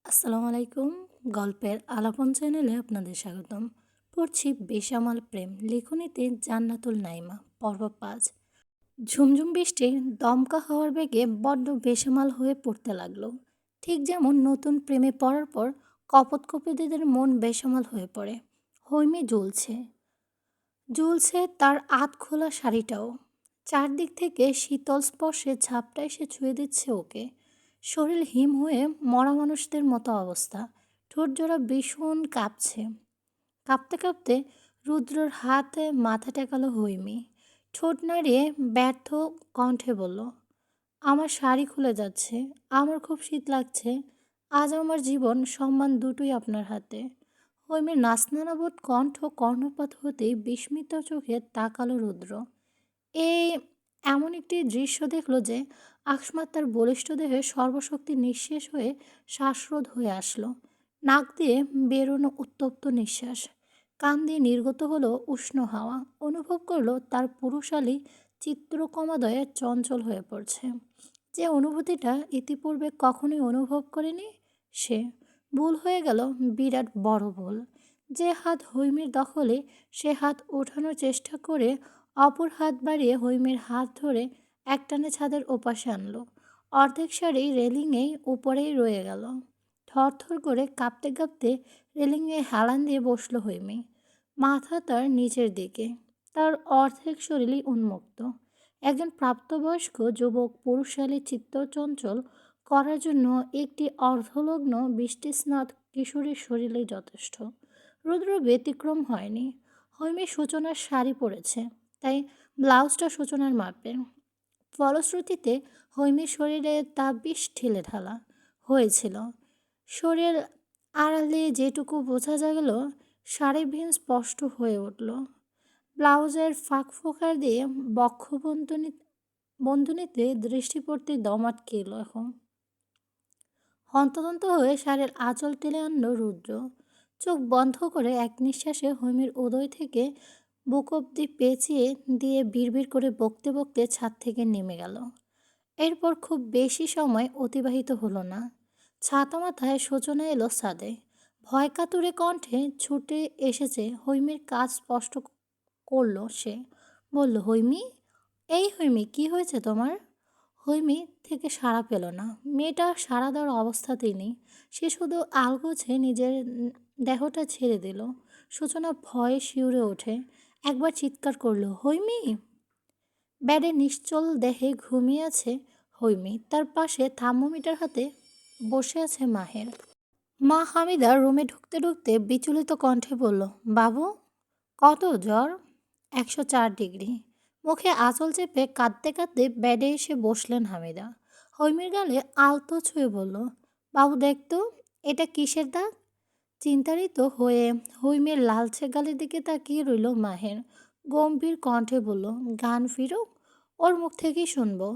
আসসালামু আলাইকুম। গল্পের আলাপন চ্যানেলে আপনাদের স্বাগতম। পড়ছি বেসামাল প্রেম, লেখনীতে জান্নাতুল নাইমা, পর্ব ৫। ঝুমঝুম বৃষ্টি দমকা হওয়ার বেগে বড্ড বেসামাল হয়ে পড়তে লাগলো। ঠিক যেমন নতুন প্রেমে পড়ার পর কপোত কপিদের মন বেসামাল হয়ে পড়ে। হৈমে জ্বলছে ঝুলছে তার আধ খোলা শাড়িটাও। চারদিক থেকে শীতল স্পর্শে ঝাপটা এসে ছুঁয়ে দিচ্ছে ওকে। শরীর হিম হয়ে মরা মানুষদের মতো অবস্থা। ঠোঁটজোড়া ভীষণ কাঁপছে। কাঁপতে কাঁপতে রুদ্রর হাতে মাথা টেকালো হৈমি। ঠোঁট নাড়িয়ে ব্যর্থ কণ্ঠে বলল, আমার শাড়ি খুলে যাচ্ছে। আমার খুব শীত লাগছে। আজ আমার জীবন সম্মান দুটোই আপনার হাতে। হৈমির নাচনানাবোধ কণ্ঠ কর্ণপাত হতেই বিস্মিত চোখে তাকালো রুদ্র। এই এমন একটি দৃশ্য দেখল যে আকস্মাৎ তার বলিষ্ঠ দেহে সর্বশক্তি নিঃশেষ হয়ে শ্বাসরোধ হয়ে আসলো। নাক দিয়ে বেরোনো উত্তপ্ত নিঃশ্বাস, কান দিয়ে নির্গত হলো উষ্ণ হাওয়া। অনুভব করলো তার পুরুষালী চিত্রকমাদয়ে চঞ্চল হয়ে পড়ছে। যে অনুভূতিটা ইতিপূর্বে কখনোই অনুভব করেনি সে। ভুল হয়ে গেল, বিরাট বড় ভুল। যে হাত হৈমির দখলে, সে হাত ওঠানোর চেষ্টা করে অপর হাত বাড়িয়ে হৈমির হাত ধরে একটানে ছাদের ওপাশে আনলো। অর্ধেক শাড়ি রেলিংয়েই উপরেই রয়ে গেল। থরথর করে কাঁপতে কাঁপতে রেলিংয়ে হেলান দিয়ে বসলো হৈমি। মাথা তার নিচের দিকে, তার অর্ধেক শরীরই উন্মুক্ত। একজন প্রাপ্তবয়স্ক যুবক পুরুষালী চিত্তচঞ্চল করার জন্য একটি অর্ধলগ্ন বৃষ্টিস্নাত কিশোরীর শরীরেই যথেষ্ট। রুদ্র ব্যতিক্রম হয়নি। হৈমি সূচনার শাড়ি পরেছে, তাই ব্লাউজটা সূচনার মাপের। ফলশ্রুতিতে হৈমির শরীরে তা বেশ ঢিলে ঢালা হয়েছিল। শরীর আড়ালে যেটুকু বোঝা গেল, শাড়ি ভিন স্পষ্ট হয়ে উঠল। ব্লাউজের ফাঁক দিয়ে বন্ধনীতে দৃষ্টি পড়তে দম আটকে এলো। এখন হন্তদন্ত হয়ে শাড়ির আঁচল টেনে আনলো রুদ্র। চোখ বন্ধ করে এক নিঃশ্বাসে হৈমির উদয় থেকে বুক অব্দি পেঁচিয়ে দিয়ে বিড়বিড় করে বকতে বকতে ছাদ থেকে নেমে গেল। এরপর খুব বেশি সময় অতিবাহিত হলো না। ছাতা মাথায় সূচনা এলো ছাদে। ভয় কাতুরে কণ্ঠে ছুটে এসেছে হৈমির কাজ স্পষ্ট করলো সে। বলল, হৈমি, এই হৈমি, কি হয়েছে তোমার? হৈমি থেকে সাড়া পেল না। মেয়েটা সাড়া দেওয়ার অবস্থাতেই নেই। সে শুধু আলগোছে নিজের দেহটা ছেড়ে দিল। সূচনা ভয়ে শিউরে ওঠে। একবার চিৎকার করলো, হৈমি! ব্যাডে নিশ্চল দেহে ঘুমিয়ে আছে হৈমি। তার পাশে থার্মোমিটার হাতে বসে আছে মাহের। মা হামিদা রুমে ঢুকতে ঢুকতে বিচলিত কণ্ঠে বলল, বাবু, কত জ্বর? 104 ডিগ্রি। মুখে আঁচল চেপে কাঁদতে কাঁদতে বেডে এসে বসলেন হামিদা। হৈমির গালে আলতো ছুঁয়ে বলল, বাবু দেখতো, এটা কিসের দাগ? চিন্তারিত হয়ে হৈমির লালচে গালের দিকে তাকিয়ে রইল মাহের। গম্ভীর কণ্ঠে বলল, গান ফিরুক, ওর মুখ থেকেই শুনবো।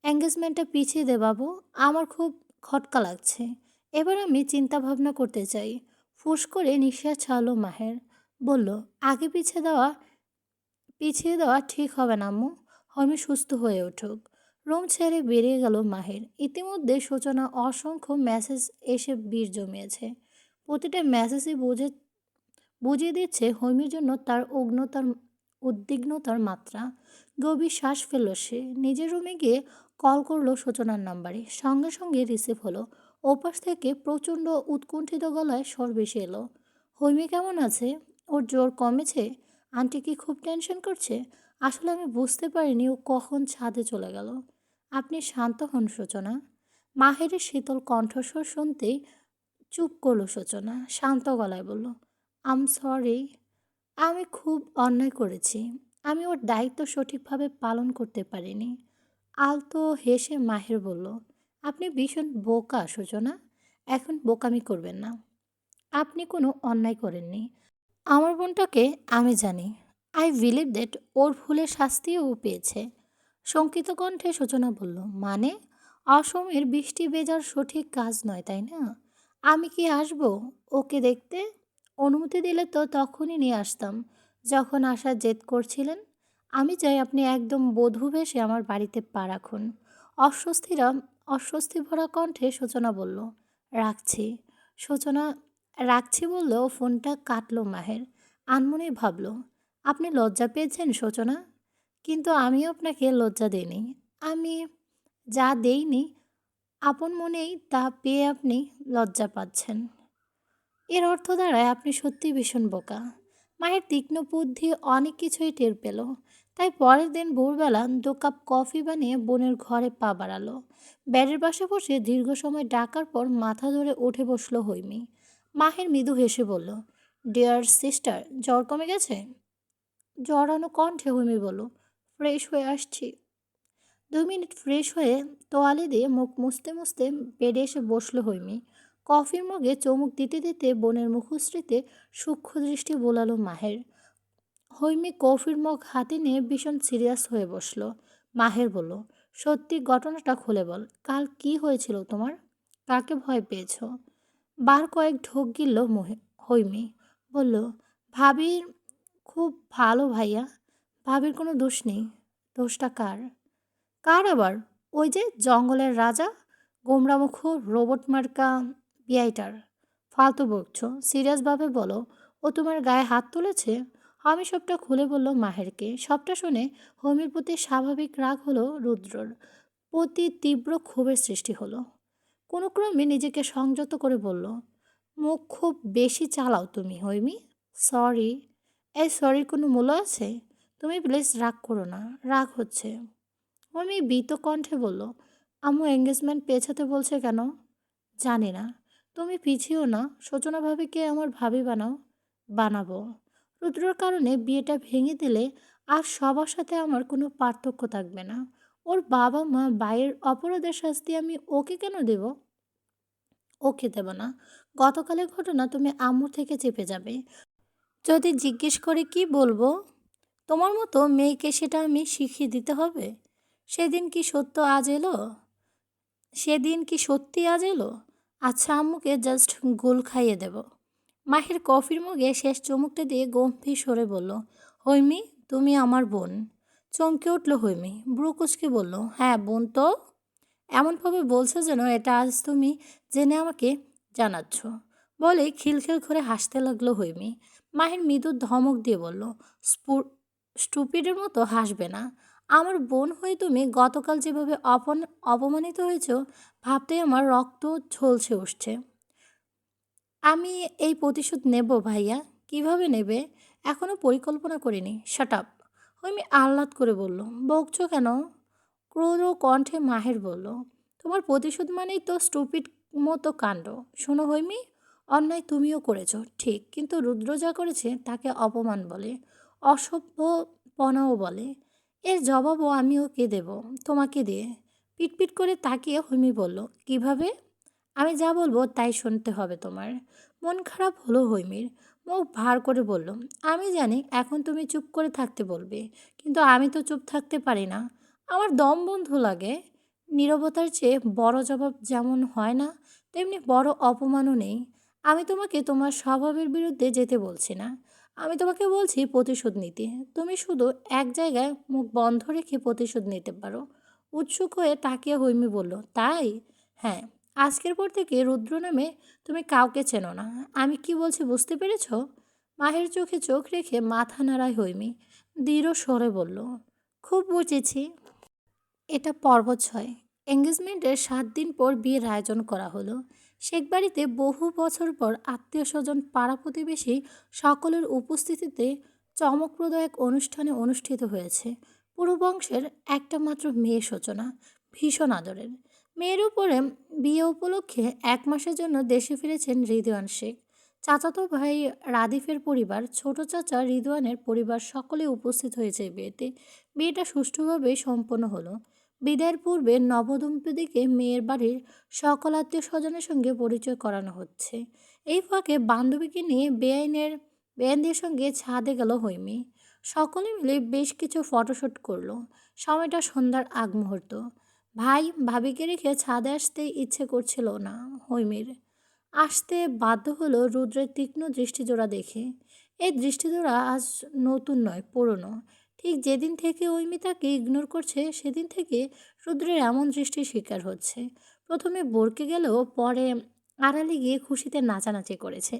এঙ্গেজমেন্টটা পিছিয়ে দে বাবু, আমার খুব খটকা লাগছে। এবার আমি চিন্তা ভাবনা করতে চাই। ফুস করে নিঃশ্বাস ছাড়ল মাহের। বলল, আগে পিছিয়ে দেওয়া ঠিক হবে না আম্মু। হৈমি সুস্থ হয়ে উঠুক। রুম ছেড়ে বেরিয়ে গেল মাহের। ইতিমধ্যে সূচনা অসংখ্য মেসেজ এসে ভিড় জমিয়েছে। প্রতিটা মেসেজই বুঝিয়ে দিচ্ছে হৈমির জন্য তার উদ্বিগ্নতার মাত্রা। গভীর শ্বাস ফেলল সে। নিজের রুমে গিয়ে কল করলো সূচনার নাম্বারে। সঙ্গে সঙ্গে রিসিভ হলো। ওপাশ থেকে প্রচণ্ড উৎকণ্ঠিত গলায় স্বর ভেসে এলো, হৈমি কেমন আছে? ওর জ্বর কমেছে? আন্টি কি খুব টেনশন করছে? আসলে আমি বুঝতে পারিনি ও কখন ছাদে চলে গেল। আপনি শান্ত হন সূচনা। মাহেরের শীতল কণ্ঠস্বর শুনতেই চুপ করলো সূচনা। শান্ত গলায় বলল, আম সরি, আমি খুব অন্যায় করেছি। আমি ওর দায়িত্ব সঠিকভাবে পালন করতে পারিনি। আলতো হেসে মাহের বলল, আপনি ভীষণ বোকা সূচনা। এখন বোকামি করবেন না। আপনি কোনো অন্যায় করেননি। আমার বোনটাকে আমি জানি। আই বিলিভ দ্যাট ওর ভুলের শাস্তিও ও পেয়েছে। শঙ্কিত কণ্ঠে সূচনা বলল, মানে? অসময়ের বৃষ্টি ভেজার সঠিক কাজ নয়, তাই না? আমি কি আসবো ওকে দেখতে? অনুমতি দিলে তো তখনই নিয়ে আসতাম, যখন আসার জেদ করছিলেন। আমি চাই আপনি একদম বধূ বেশে আমার বাড়িতে পা রাখুন। অস্বস্তি ভরা কণ্ঠে সূচনা বলল, রাখছি। সূচনা রাখছি বললেও ফোনটা কাটলো মাহের। আনমনেই ভাবল, আপনি লজ্জা পেয়েছেন সূচনা? কিন্তু আমিও আপনাকে লজ্জা দেইনি। আমি যা দেইনি আপন মনেই তা পেয়ে আপনি লজ্জা পাচ্ছেন। এর অর্থ দাঁড়ায় আপনি সত্যিই ভীষণ বোকা। মায়ের তীক্ষ্ণ বুদ্ধি অনেক কিছুই টের পেল। তাই পরের দিন ভোরবেলা 2 কাপ কফি বানিয়ে বোনের ঘরে পা বাড়ালো। বেডের পাশে বসে দীর্ঘ সময় ডাকার পর মাথা ধরে উঠে বসলো হৈমি। মাহের মৃদু হেসে বলল, ডিয়ার সিস্টার, জ্বর কমে গেছে? জড়ানো কণ্ঠে হৈমি বলল, ফ্রেশ হয়ে আসছি। 2 মিনিট ফ্রেশ হয়ে তোয়ালে দিয়ে মুখ মুছতে মুছতে বেডে এসে বসলো হৈমি। কফির মগে চুমুক দিতে দিতে বোনের মুখশ্রীতে সূক্ষ্ম দৃষ্টি বোলালো মাহের। হৈমি কফির মগ হাতে নিয়ে ভীষণ সিরিয়াস হয়ে বসলো। মাহের বলল, সত্যি ঘটনাটা খুলে বল। কাল কি হয়েছিল তোমার? কাকে ভয় পেয়েছো? বার কয়েক ঢোক গিলল হৈমি। বলল, ভাবির খুব ভালো ভাইয়া। ভাবির কোনো দোষ নেই। দোষটা কার? কার আবার? ওই যে জঙ্গলের রাজা, গোমরামুখ রোবট মার্কা বিয়াইটার। ফালতু বকছো, সিরিয়াসভাবে বলো। ও তোমার গায়ে হাত তুলেছে? আমি সবটা খুলে বলল মাহেরকে। সবটা শুনে হৈমির প্রতি স্বাভাবিক রাগ হলো রুদ্রর প্রতি তীব্র ক্ষোভের সৃষ্টি হলো। কোনো ক্রমে নিজেকে সংযত করে বলল, মুখ খুব বেশি চালাও তুমি হৈমি। সরি। এই সরির কোনো মূল্য আছে? তুমি প্লিজ রাগ করো না, রাগ হচ্ছে। আমি ভীত কণ্ঠে বলল, আম্মু এঙ্গেজমেন্ট পেছাতে বলছে কেন? জানি না। তুমি পিছিয়েও না, সূচনা ভাবিকে আমার ভাবি বানাও। বানাবো। রুদ্রর কারণে বিয়েটা ভেঙে দিলে আর সবার সাথে আমার কোনো পার্থক্য থাকবে না। ওর বাবা মা ভাইয়ের অপরাধের শাস্তি আমি ওকে কেন দেব? ওকে দেব না। গতকালের ঘটনা তুমি আম্মুর থেকে চেপে যাবে। যদি জিজ্ঞেস করে কি বলবো? তোমার মতো মেয়েকে সেটা আমি শিখিয়ে দিতে হবে? সেদিন কি সত্য আজ এলো? সেদিন কি সত্যি আজ এলো? আচ্ছা, আম্মুকে জাস্ট গোল খাইয়ে দেব। মাহির কফির মগে শেষ চুমুকটা দিয়ে গম্ভীর স্বরে বলল, হৈমি, তুমি আমার বোন। চমকে উঠল হৈমি, ব্রু কুঁচকে বলল, হ্যাঁ বোন তো। এমনভাবে বলছো যেন এটা আজ তুমি জেনে আমাকে জানাচ্ছ। বলে খিলখিল করে হাসতে লাগলো হৈমি। মাহির মৃদু ধমক দিয়ে বলল, স্টুপিডের মতো হাসবে না। আমার বোন হয়ে তুমি গতকাল যেভাবে অপমানিত হয়েছ, ভাবতেই আমার রক্ত ঝলসে উঠছে। আমি এই প্রতিশোধ নেব ভাইয়া। কিভাবে নেবে এখনো পরিকল্পনা করিনি। Shut up. হৈমি আহ্লাদ করে বলল, বকছো কেন? ক্রোধ ও কণ্ঠে মাহের বলল, তোমার প্রতিশোধ মানেই তো স্টুপিড মতো কাণ্ড। শোনো হৈমি, অন্যায় তুমিও করেছো ঠিক, কিন্তু রুদ্র যা করেছে তাকে অপমান বলে, অসভ্যপনাও বলে। এর জবাবও আমি ওকে দেব, তোমাকে দিয়ে। পিটপিট করে তাকিয়ে হৈমি বলল, কিভাবে? আমি যা বলবো তাই শুনতে হবে তোমার। মন খারাপ হলো হৈমির। মুখ ভার করে বলল, আমি জানি এখন তুমি চুপ করে থাকতে বলবে, কিন্তু আমি তো চুপ থাকতে পারি না। আমার দম বন্ধ লাগে। নীরবতার চেয়ে বড় জবাব যেমন হয় না, তেমনি বড় অপমানও নেই। আমি তোমাকে তোমার স্বভাবের বিরুদ্ধে যেতে বলছি না। আমি তোমাকে বলছি প্রতিশোধ নিতে। তুমি শুধু এক জায়গায় মুখ বন্ধ রেখে প্রতিশোধ নিতে পারো। উৎসুক হয়ে তাকিয়ে হৈমি বলল, তাই? হ্যাঁ। আজকের পর থেকে রুদ্র নামে তুমি কাউকে চেনো না। আমি কি বলছি বুঝতে পেরেছ? মাহের চোখে চোখ রেখে মাথা নাড়ায় হৈমি। দৃঢ় স্বরে বলল, খুব বুঝেছি। এটা পর্ব 6। এঙ্গেজমেন্টের 7 দিন পর বিয়ের আয়োজন করা হলো। শেখ বাড়িতে বহু বছর পর আত্মীয় স্বজন পাড়া প্রতিবেশী সকলের উপস্থিতিতে চমকপ্রদ এক অনুষ্ঠানে অনুষ্ঠিত হয়েছে। পুরো বংশের একটা মাত্র মেয়ে সূচনা, ভীষণ আদরের। মেয়ের উপরে বিয়ে উপলক্ষে 1 মাসের জন্য দেশে ফিরেছেন রিদওয়ান শেখ। চাচাতো ভাই রাদিফের পরিবার, ছোট চাচা রিদওয়ানের পরিবার সকলে উপস্থিত হয়েছে এই বিয়েতে। বিয়েটা সুষ্ঠুভাবে সম্পন্ন হলো। বিদায়ের পূর্বে নবদম্পতিকে মেয়ের বাড়ির সকল আত্মীয় স্বজনের সঙ্গে পরিচয় করানো হচ্ছে। এই ফাঁকে বান্ধবীকে নিয়ে বেআইনদের সঙ্গে ছাদে গেল হৈমি। সকলে মিলে বেশ কিছু ফটোশ্যুট করলো। সময়টা সন্ধ্যার আগ মুহূর্ত। ভাই ভাবিকে রেখে ছাদে আসতে ইচ্ছে করছিল না হৈমির। আসতে বাধ্য হলো রুদ্রের তীক্ষ্ণ দৃষ্টিজোড়া দেখে। এই দৃষ্টিজোড়া আজ নতুন নয়, পুরনো। ঠিক যেদিন থেকে ঐমি তাকে ইগনোর করছে, সেদিন থেকে রুদ্রের এমন দৃষ্টির শিকার হচ্ছে। প্রথমে বরকে গেলেও পরে আড়ালে গিয়ে খুশিতে নাচানাচি করেছে।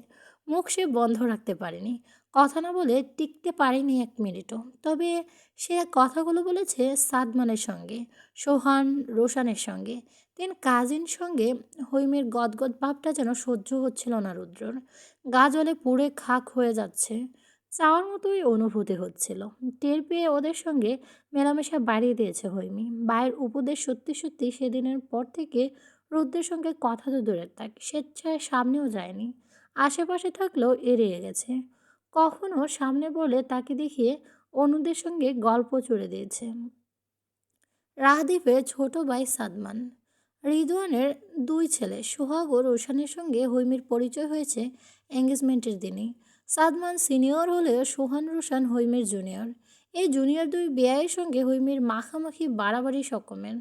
মুখ সে বন্ধ রাখতে পারেনি। কথা না বলে টিকতে পারেনি 1 মিনিটও। তবে সে কথাগুলো বলেছে সাদমানের সঙ্গে, সোহান, রোশানের সঙ্গে। 3 কাজিন সঙ্গে হৈমের গদগদ ভাবটা যেন সহ্য হচ্ছিল না রুদ্রর। গা জ্বলে পুড়ে খাক হয়ে যাচ্ছে। চাওয়ার মতোই অনুভূতি হচ্ছিল। টের পেয়ে ওদের সঙ্গে মেলামেশা বাড়িয়ে দিয়েছে হৈমি। মায়ের উপদেশ সত্যি সত্যি সেদিনের পর থেকে রুদ্রের সঙ্গে কথা তো দূরের থাক, স্বেচ্ছায় সামনেও যায়নি। আশেপাশে থাকলেও এড়িয়ে গেছে। কখনো সামনে বলে তাকে দেখিয়ে অন্যদের সঙ্গে গল্প জুড়ে দিয়েছে। রাহাদীপের ছোট ভাই সাদমান, রিদওয়ানের 2 ছেলে সোহাগ ও রোশানের সঙ্গে হৈমির পরিচয় হয়েছে এঙ্গেজমেন্টের দিনেই। সাদমান সিনিয়র হলেও সোহান রোশান হৈমির জুনিয়র। এই জুনিয়র 2 বেয়াইয়ের সঙ্গে হৈমির মাখামাখি বাড়াবাড়ি রকমের।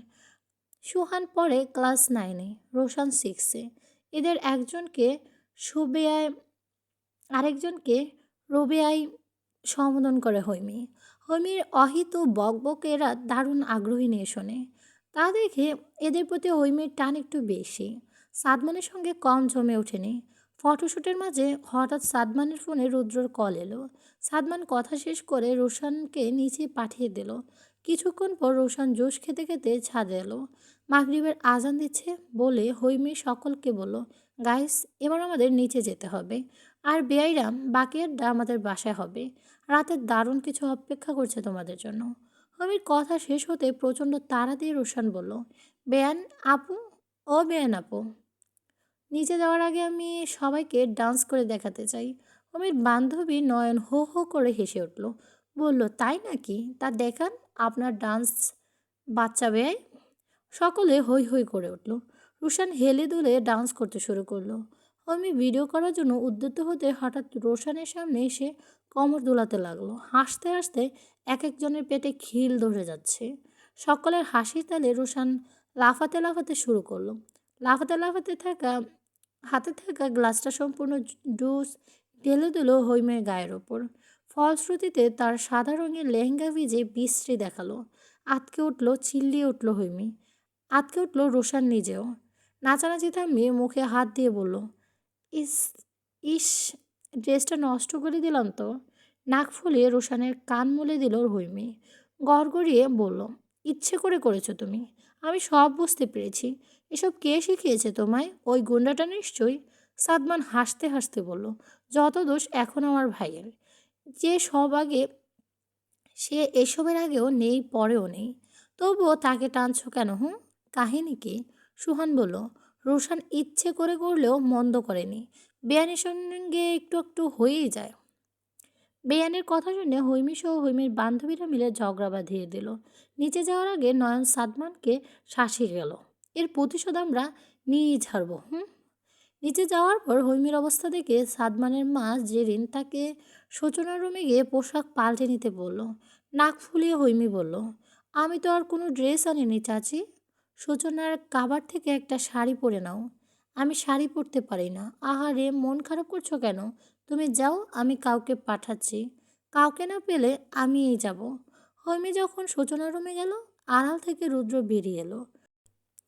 সুহান পড়ে ক্লাস 9-এ, রোশান 6-এ। এদের একজনকে সুবেয়ায় আরেকজনকে রোবেয়াই সম্বোধন করে হৈমি। হৈমির অহিত বকবক এরা দারুণ আগ্রহী নিয়ে শোনে। তা দেখে এদের প্রতি হৈমির টান একটু বেশি। সাদমানের সঙ্গে কম জমে ওঠেনি। ফটোশ্যুটের মাঝে হঠাৎ সাদমানের ফোনে রুদ্রর কল এলো। সাদমান কথা শেষ করে রোশানকে নিচে পাঠিয়ে দিল। কিছুক্ষণ পর রোশান জুস খেতে খেতে ছাদে এলো। মাগরিবের আজান দিচ্ছে বলে হৈমি সকলকে বলল, গাইস, এবার আমাদের নিচে যেতে হবে। আর বেয়াইরাম, বাকি আড্ডা আমাদের বাসায় হবে। রাতের দারুণ কিছু অপেক্ষা করছে তোমাদের জন্য। হৈমির কথা শেষ হতে প্রচণ্ড তাড়া দিয়ে রোশান বলল, বেয়ান আপু, ও বেয়ান আপু, নিচে যাওয়ার আগে আমি সবাইকে ডান্স করে দেখাতে চাই। হৈমির বান্ধবী নয়ন হো হো করে হেসে উঠল। বলল, তাই নাকি? তা দেখান আপনার ডান্স, বাচ্চা বেয়াই। সকলে হৈ হৈ করে উঠল। রোশান হেলে দুলে ডান্স করতে শুরু করলো। আমি ভিডিও করার জন্য উদ্যত হতে হঠাৎ রোশানের সামনে এসে কোমর দোলাতে লাগলো। হাসতে হাসতে এক একজনের পেটে খিল ধরে যাচ্ছে। সকলের হাসির তালে রোশান লাফাতে লাফাতে শুরু করলো। লাফাতে লাফাতে হাতে থাকা গ্লাসটা সম্পূর্ণ জুস ঢেলে দিল হৈমের গায়ের ওপর। ফলশ্রুতিতে তার সাদা রঙের লেহেঙ্গা ভিজে বিশ্রী দেখালো। আতকে উঠল, চিল্লিয়ে উঠল হৈমি। আতকে উঠল রোশান নিজেও। নাচানাচি থামিয়ে মুখে হাত দিয়ে বলল, ইস, ইস, ড্রেসটা নষ্ট করে দিলাম তো। নাক ফুলিয়ে রোশানের কান মুলে দিল হৈমি। গড়গড়িয়ে বলল, ইচ্ছে করে করেছো তুমি। আমি সব বুঝতে পেরেছি। এসব কে শিখিয়েছে তোমায়? ওই গুন্ডাটা নিশ্চয়ই। সাদমান হাসতে হাসতে বলল, যত দোষ এখন আমার ভাইয়ের। যে সব আগে সে এসবের আগেও নেই, পরেও নেই। তবুও তাকে টানছো কেন? কাহিনী কি? সুহান বলল, রোশান ইচ্ছে করে করলেও মন্দ করেনি। বেয়ানের সঙ্গে একটু একটু হয়েই যায়। বেয়ানের কথা শুনে হৈমি সহ হৈমির বান্ধবীরা মিলে ঝগড়া বাঁধিয়ে দিল। নিচে যাওয়ার আগে নয়ন সাদমানকে শাসিয়ে গেল, এর প্রতিশোধ আমরা নিয়েই ছাড়ব। নিচে যাওয়ার পর হৈমির অবস্থা দেখে সাদমানের মা জেরিন তাকে শোচনার রুমে গিয়ে পোশাক পাল্টে নিতে বলল। নাক ফুলিয়ে হৈমি বলল, আমি তো আর কোনো ড্রেস আনিনি চাচি। সূচনার কাবার থেকে একটা শাড়ি পরে নাও। আমি শাড়ি পরতে পারি না। আহারে, মন খারাপ করছো কেন? তুমি যাও, আমি কাউকে পাঠাচ্ছি। কাউকে না পেলে আমিই যাব। হৈমি যখন সূচনার রুমে গেল, আড়াল থেকে রুদ্র বেরিয়ে এলো।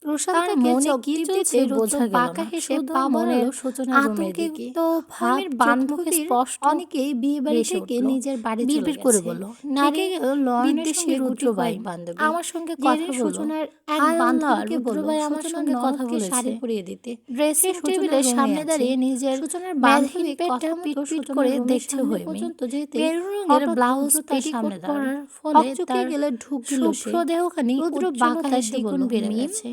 রোশান তার তাকে মনে চোখ কি টিপতে চলছে রুদ্র বোঝা গেল বাঁকা না, হেসে শুধু পা মনের বাড়ালো সূচনার রুমের দিকে। আতঙ্কিত ভাব হৈমির চোখ মুখে বান্ধবীর স্পষ্ট অনেকেই বিয়ে বাড়ি ভেসে থেকে উঠল। নিজের বাড়ি চলে বিড়বিড় করে গেছে। বলল, থেকে নারী গেল লয়নের বিদ্বেষী সঙ্গে রুদ্র গুটি ভাই, কয়েক বান্ধবী। আমার সঙ্গে কথা জেরিন বলল। সূচনার এক হায় আল্লাহ, বান্ধবীকে রুদ্র বলল ভাই আমার সূচনার সঙ্গে কথা ননদকে বলেছে। শাড়ি পরিয়ে দিতে। সে ড্রেসিং সূচনার টেবিলের রুমে সামনে আছে। দাঁড়িয়ে নিজের সূচনার মেদহীন বান্ধবী পেটটা কথা পিট মতো পিট সূচনার করে রুমের দেখছে সামনে হৈমি। পর্যন্ত যেতেই মেরুন রঙের হঠাৎ ব্লাউজ রুদ্র তার পেটিকোট সামনে দাঁড়ালো। পরার ফলে হকচকিয়ে তার গেলে ঢুক দিল সে। শুভ্র দেহখানি রুদ্র বাঁকা উজ্জ্বলতায় হেসে দ্বিগুণ বলল, বেড়ে মিম, গেছে।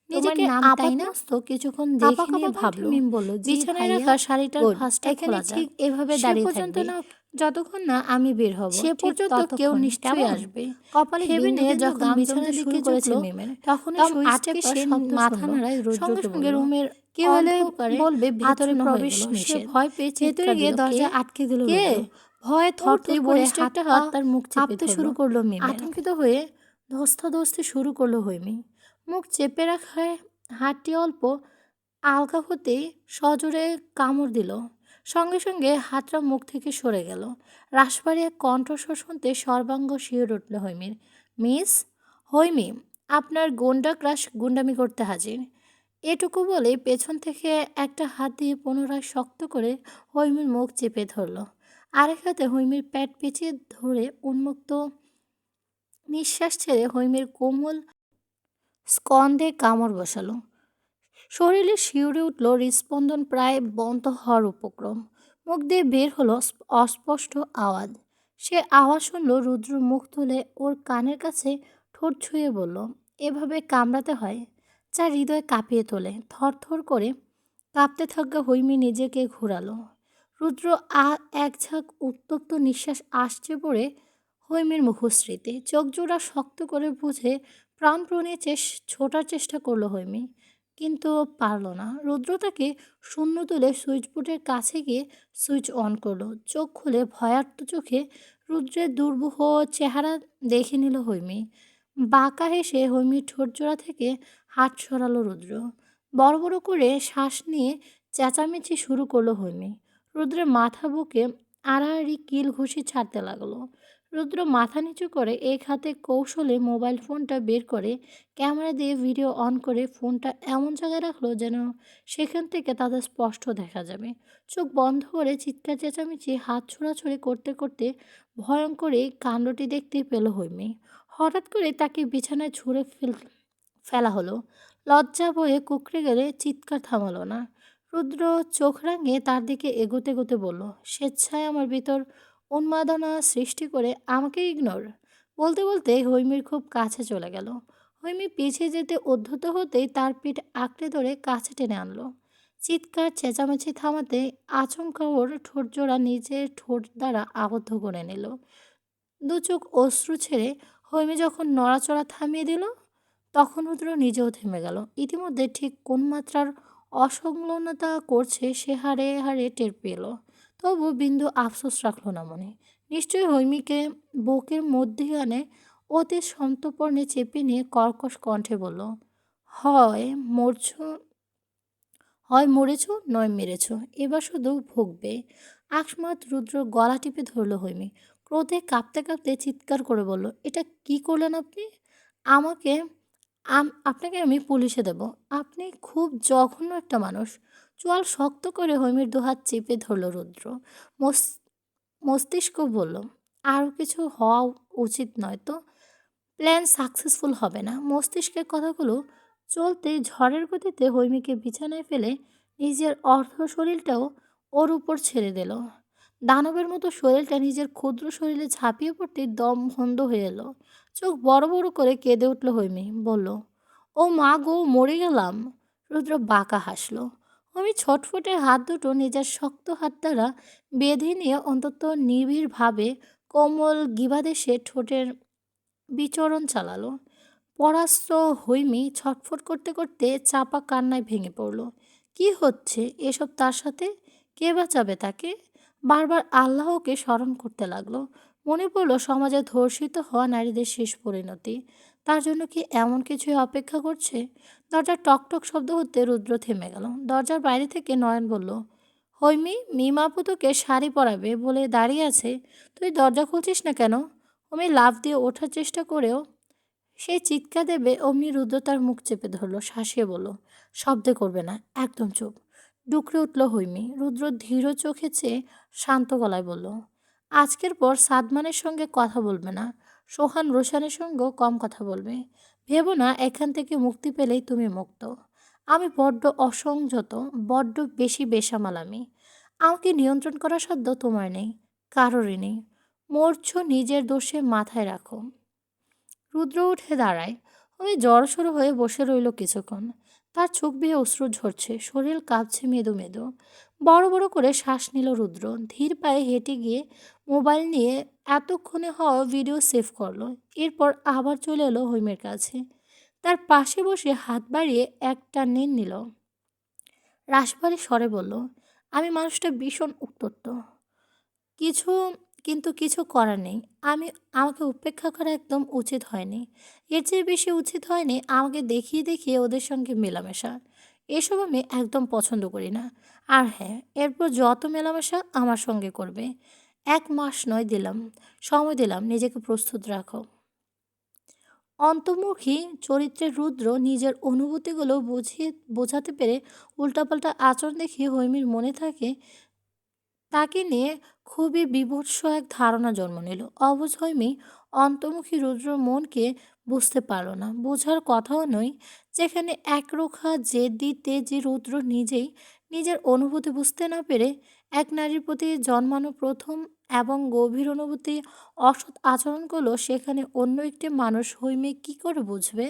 তোমার নিজেকে নাম তাই না? আপাতমস্ত কিছুক্ষণ কাঁপা দেখে কাঁপা নিয়ে কণ্ঠে ভাবলো মিম বলল, জি বিছানায় ভাইয়া। রাখা শাড়িটার গুড। ভাঁজটা এখানে খোলা যাক। ঠিক এভাবে সে দাঁড়িয়ে পর্যন্ত থাকবে না যতক্ষণ না আমি বের হব। সে ঠিক পর্যন্ত কেউ ততক্ষণ, নিশ্চয়ই কেমন? আসবে। কপালে ভেবে বিন্দু নিয়ে বিন্দু যখন ঘাম জমতে বিছানার শুরু দিকে করেছে ঝুঁকলো, মিমের। তখনই দম সুইচ আটকে টেপা সে শব্দ মাথা শুনলো। নাড়ায় সঙ্গে রুদ্রকে সঙ্গে বলল, রুমের কেউ এলে অন্ধকারে বলবে ভেতরে আচ্ছন্ন হয়ে প্রবেশ গেল। সে নিষেধ। ভয় পেয়ে ভেতরে চিৎকার গিয়ে দিল, কে? দরজা আটকে দিল কে? রুদ্র। ভয়ে থরথর উঠতেই করে বলিষ্ঠ হাত একটা পা হাত তার মুখ চেপে কাঁপতে ধরল। শুরু করলো মিমের। আতঙ্কিত হয়ে ধস্তাধস্তি শুরু করলো হৈমি। মুখ চেপে রাখায় হাতটি অল্প আলগা হতেই সজোরে কামড় দিল। সঙ্গে সঙ্গে হাতটা মুখ থেকে সরে গেল। রাশভারী এক কণ্ঠস্বর শুনতে সর্বাঙ্গ শিহরে উঠল হৈমির। মিস হৈমি, আপনার গোন্ডা ক্রাশ গুন্ডামি করতে হাজির। এটুকু বলে পেছন থেকে একটা হাত দিয়ে পুনরায় শক্ত করে হৈমির মুখ চেপে ধরল। আরেক হাতে হৈমির পেট পেঁচিয়ে ধরে উন্মুক্ত নিঃশ্বাস ছেড়ে হৈমির কোমল স্কন্ধে কামড় বসালো। শরীরে শিউরে উঠল, হৃৎস্পন্দন প্রায় বন্ধ হওয়ার উপক্রম। মুখ দিয়ে বের হলো অস্পষ্ট আওয়াজ। সে আওয়াজ শুনল রুদ্র মুখ তুলে ওর কানের কাছে ঠোঁট ছুঁয়ে বলল, এভাবে কামড়াতে হয়? যা হৃদয় কাঁপিয়ে তোলে। থরথর করে কাঁপতে থাকা হৈমি নিজেকে ঘোরালো। রুদ্র এক ঝাঁক উত্তপ্ত নিঃশ্বাস আসছে পড়ে হৈমির মুখশ্রীতে। চোখ জোড়া শক্ত করে বুঝে প্রাণপণে ছোটার চেষ্টা করলো হৈমি, কিন্তু পারল না। রুদ্র তাকে শূন্য তুলে সুইচ বোর্ডের কাছে গিয়ে সুইচ অন করলো। চোখ খুলে ভয়ার্ত চোখে রুদ্রের দুর্বহ চেহারা দেখে নিল হৈমি। বাঁকা হেসে হৈমির ঠোঁটজোড়া থেকে হাত সরালো রুদ্র। বড় বড় করে শ্বাস নিয়ে চেঁচামেচি শুরু করলো হৈমি। রুদ্রের মাথা বুকে আড়াআড়ি কিল ঘুষি ছাড়তে লাগলো। রুদ্র মাথা নিচু করে এক হাতে কৌশলে মোবাইল ফোনটা বের করে ক্যামেরা দিয়ে ভিডিও অন করে ফোনটা এমন জায়গায় রাখলো যেন সেখান থেকে তাদের স্পষ্ট দেখা যাবে। চোখ বন্ধ করে চিৎকার চেঁচামেচি হাত ছোড়াছুড়ি করতে করতে ভয়ঙ্কর এই কাণ্ডটি দেখতে পেল হৈমি। হঠাৎ করে তাকে বিছানায় ছুঁড়ে ফেলা হলো। লজ্জা ভয়ে কুঁকড়ে গেলে চিৎকার থামালো না। রুদ্র চোখ রাঙিয়ে তার দিকে এগোতে এগোতে বলল, স্বেচ্ছায় আমার ভিতর উন্মাদনা সৃষ্টি করে আমাকে ইগনোর? বলতে বলতে হৈমির খুব কাছে চলে গেল। হৈমি পিছিয়ে যেতে উদ্ধত হতেই তার পিঠ আঁকড়ে ধরে কাছে টেনে আনলো। চিৎকার চেঁচামেচি থামাতে আচমকা ওর ঠোঁটজোড়া নিজের ঠোঁট দ্বারা আবদ্ধ করে নিল। দু চোখ অশ্রু ছেড়ে হৈমি যখন নড়াচড়া থামিয়ে দিল, তখন রুদ্র নিজেও থেমে গেল। ইতিমধ্যে ঠিক কোন মাত্রার অসংলগ্নতা করছে সে হাড়ে হাড়ে টের পেল। তবু বিন্দু আফসোস রাখল না মনে। নিশ্চয়ই হৈমিকে বুকের মধ্যিখানে অতি সন্তর্পণে চেপে নিয়ে কর্কশ কণ্ঠে বলল, হয় মরছ, হয় মরেছ, নয় মেরেছ, এবার শুধু ভুগবে। আকস্মাৎ রুদ্র গলা টিপে ধরল হৈমি। ক্রোধে কাঁপতে কাঁপতে চিৎকার করে বলল, এটা কি করলেন আপনি? আমাকে আপনাকে আমি পুলিশে দেব। আপনি খুব জঘন্য একটা মানুষ। চোয়াল শক্ত করে হৈমির দুহাত চেপে ধরল রুদ্র। মস- মস্তিষ্ক বলল, আরও কিছু হওয়া উচিত নয় তো। প্ল্যান সাকসেসফুল হবে না। মস্তিষ্কের কথাগুলো চলতেই ঝড়ের গতিতে হৈমিকে বিছানায় ফেলে নিজের অর্ধ শরীরটাও ওর উপর ছেড়ে দিল। দানবের মতো শরীরটা নিজের ক্ষুদ্র শরীরে ঝাঁপিয়ে পড়তে দম বন্ধ হয়ে এলো। চোখ বড় বড় করে কেঁদে উঠল হৈমি, বলল, ও মা গো, মরে গেলাম। রুদ্র বাঁকা হাসল। হৈমি ছটফটে হাত দুটো নিজের শক্ত হাত দ্বারা বেঁধে নিয়ে অন্তত নিবিড়ভাবে কোমল গিবাদেশে ঠোঁটের বিচরণ চালালো। পরাস্ত হৈমি ছটফট করতে করতে চাপা কান্নায় ভেঙে পড়ল। কি হচ্ছে এসব তার সাথে? কে বাঁচাবে তাকে? বারবার আল্লাহকে স্মরণ করতে লাগলো। মনে পড়ল সমাজে ধর্ষিত হওয়া নারীদের শেষ পরিণতি। তার জন্য কি এমন কিছুই অপেক্ষা করছে? দরজার টকটক শব্দ হতে রুদ্র থেমে গেল। দরজার বাইরে থেকে নয়ন বলল, হৈমি, মিমাপু তোকে শাড়ি পরাবে বলে দাঁড়িয়ে আছে, তুই দরজা খুলছিস না কেন? হৈমি লাফ দিয়ে ওঠার চেষ্টা করেও সে চিৎকার দেবে অমনি রুদ্র তার মুখ চেপে ধরল, শাসিয়ে বলল, শব্দ করবে না, একদম চুপ। ডুকরে উঠল হৈমি। রুদ্র ধীর চোখে চেয়ে শান্ত গলায় বলল, আজকের পর সাদমানের সঙ্গে কথা বলবে না। সোহান রোশানের সঙ্গেও কম কথা বলবে। ভেবো না এখান থেকে মুক্তি পেলেই তুমি মুক্ত। আমি বড্ড অসংযত, বড্ড বেশি বেসামাল আমি। আমাকে নিয়ন্ত্রণ করার সাধ্য তোমার নেই, কারোরই নেই। মরছ নিজের দোষে, মাথায় রাখো। রুদ্র উঠে দাঁড়ায়। ওই জড়সড় হয়ে বসে রইল কিছুক্ষণ। তার চোখ বেয়ে অশ্রু ঝরছে, শরীর কাঁপছে মেদো মেদো। বড় বড় করে শ্বাস নিল রুদ্র। ধীর পায়ে হেঁটে গিয়ে মোবাইল নিয়ে এতক্ষণে হওয়া ভিডিও সেভ করলো। এরপর আবার চলে এলো হৈমের কাছে। তার পাশে বসে হাত বাড়িয়ে একটা নিল। রাশভারী স্বরে বলল, আমি মানুষটা ভীষণ উত্তপ্ত। কিছু কিছু করার নেই। আমাকে উপেক্ষা করা একদম উচিত হয়নি। এর চেয়ে বেশি উচিত হয়নি আমাকে দেখিয়ে দেখিয়ে ওদের সঙ্গে মেলামেশা। এসব আমি একদম পছন্দ করি না। আর হ্যাঁ, এরপর যত মেলামেশা আমার সঙ্গে করবে। 1 মাস নয়, সময় দিলাম, নিজেকে প্রস্তুত রাখো। অন্তর্মুখী চরিত্রের রুদ্র নিজের অনুভূতিগুলো বোঝাতে পেরে উল্টাপাল্টা আচরণ দেখিয়ে হৈমির মনে থাকে তাকে নিয়ে খুবই বীভৎস এক ধারণা জন্ম নিল। অবুঝ হৈমি অন্তর্মুখী রুদ্রর মনকে বুঝতে পারল না, বোঝার কথাও নয়। যেখানে একরোখা জেদি তেজি রুদ্র নিজেই নিজের অনুভূতি বুঝতে না পেরে এক নারীর প্রতি জন্মানো প্রথম এবং গভীর অনুভূতি অসৎ আচরণ করলো, সেখানে অন্য একটি মানুষ হৈমি কি করে বুঝবে?